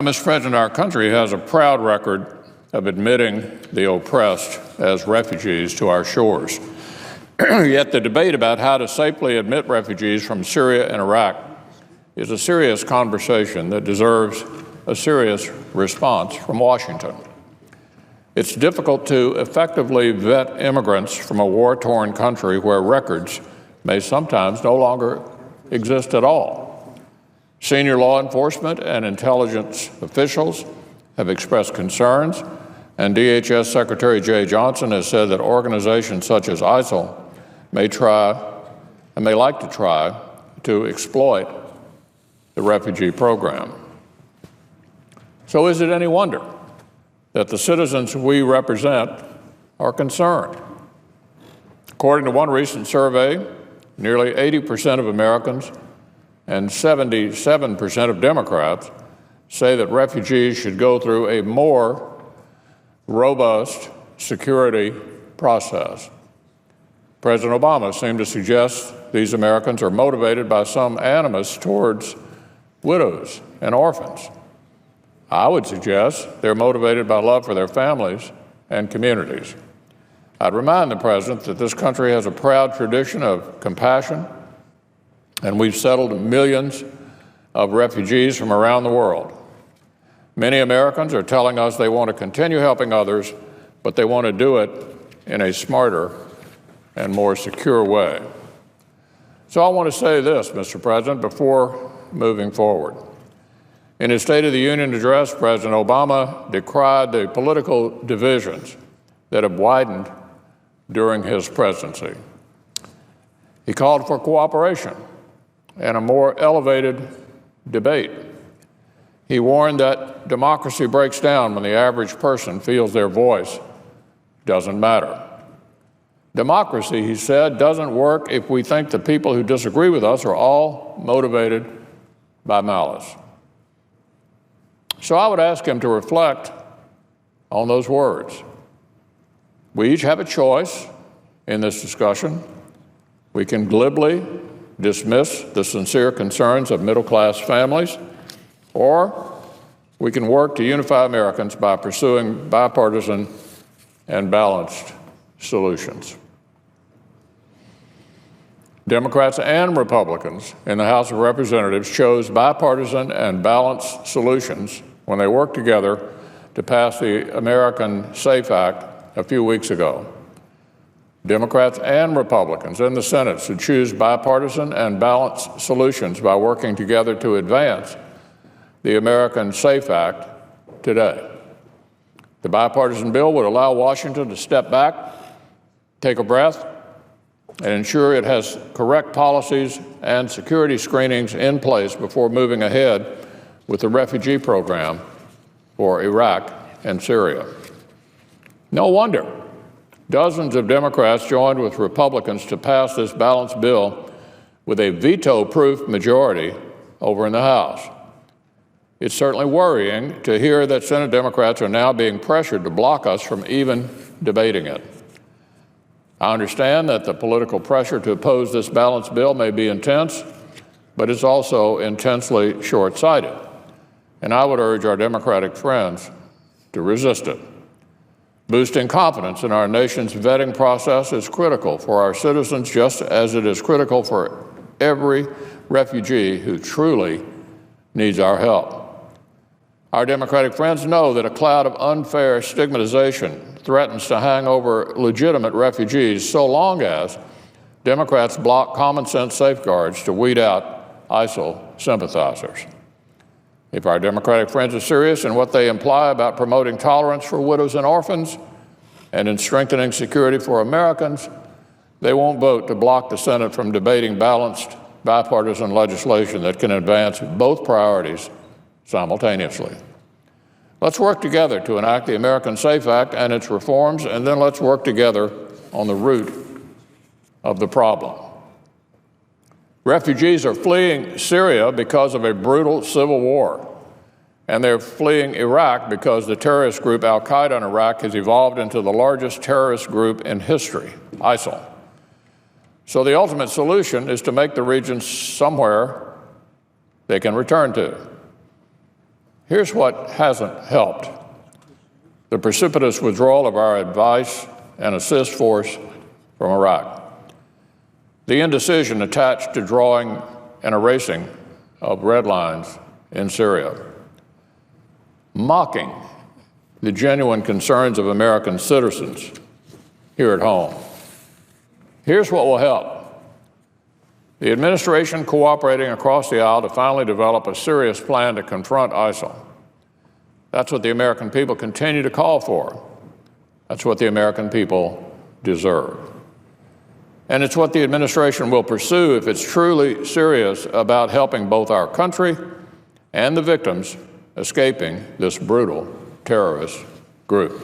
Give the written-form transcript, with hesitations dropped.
Mr. President, our country has a proud record of admitting the oppressed as refugees to our shores. Yet the debate about how to safely admit refugees from Syria and Iraq is a serious conversation that deserves a serious response from Washington. It's difficult to effectively vet immigrants from a war-torn country where records may sometimes no longer exist at all. Senior law enforcement and intelligence officials have expressed concerns, and DHS Secretary Jay Johnson has said that organizations such as ISIL may like to try to exploit the refugee program. So is it any wonder that the citizens we represent are concerned? According to one recent survey, nearly 80% of Americans and 77% of Democrats say that refugees should go through a more robust security process. President Obama seemed to suggest these Americans are motivated by some animus towards widows and orphans. I would suggest they're motivated by love for their families and communities. I'd remind the President that this country has a proud tradition of compassion, and we've settled millions of refugees from around the world. Many Americans are telling us they want to continue helping others, but they want to do it in a smarter and more secure way. So I want to say this, Mr. President, before moving forward. In his State of the Union address, President Obama decried the political divisions that have widened during his presidency. He called for cooperation and a more elevated debate. He warned that democracy breaks down when the average person feels their voice doesn't matter. Democracy, he said, doesn't work if we think the people who disagree with us are all motivated by malice. So I would ask him to reflect on those words. We each have a choice in this discussion. We can glibly dismiss the sincere concerns of middle-class families, or we can work to unify Americans by pursuing bipartisan and balanced solutions. Democrats and Republicans in the House of Representatives chose bipartisan and balanced solutions when they worked together to pass the American SAFE Act a few weeks ago. Democrats and Republicans in the Senate should choose bipartisan and balanced solutions by working together to advance the American SAFE Act today. The bipartisan bill would allow Washington to step back, take a breath, and ensure it has correct policies and security screenings in place before moving ahead with the refugee program for Iraq and Syria. No wonder dozens of Democrats joined with Republicans to pass this balanced bill with a veto-proof majority over in the House. It's certainly worrying to hear that Senate Democrats are now being pressured to block us from even debating it. I understand that the political pressure to oppose this balanced bill may be intense, but it's also intensely short-sighted, and I would urge our Democratic friends to resist it. Boosting confidence in our nation's vetting process is critical for our citizens, just as it is critical for every refugee who truly needs our help. Our Democratic friends know that a cloud of unfair stigmatization threatens to hang over legitimate refugees so long as Democrats block common sense safeguards to weed out ISIL sympathizers. If our Democratic friends are serious in what they imply about promoting tolerance for widows and orphans and in strengthening security for Americans, they won't vote to block the Senate from debating balanced bipartisan legislation that can advance both priorities simultaneously. Let's work together to enact the American SAFE Act and its reforms, and then let's work together on the root of the problem. Refugees are fleeing Syria because of a brutal civil war, and they're fleeing Iraq because the terrorist group al-Qaeda in Iraq has evolved into the largest terrorist group in history, ISIL. So the ultimate solution is to make the region somewhere they can return to. Here's what hasn't helped: the precipitous withdrawal of our advice and assist force from Iraq, the indecision attached to drawing and erasing of red lines in Syria, mocking the genuine concerns of American citizens here at home. Here's what will help: the administration cooperating across the aisle to finally develop a serious plan to confront ISIL. That's what the American people continue to call for. That's what the American people deserve. And it's what the administration will pursue if it's truly serious about helping both our country and the victims escaping this brutal terrorist group.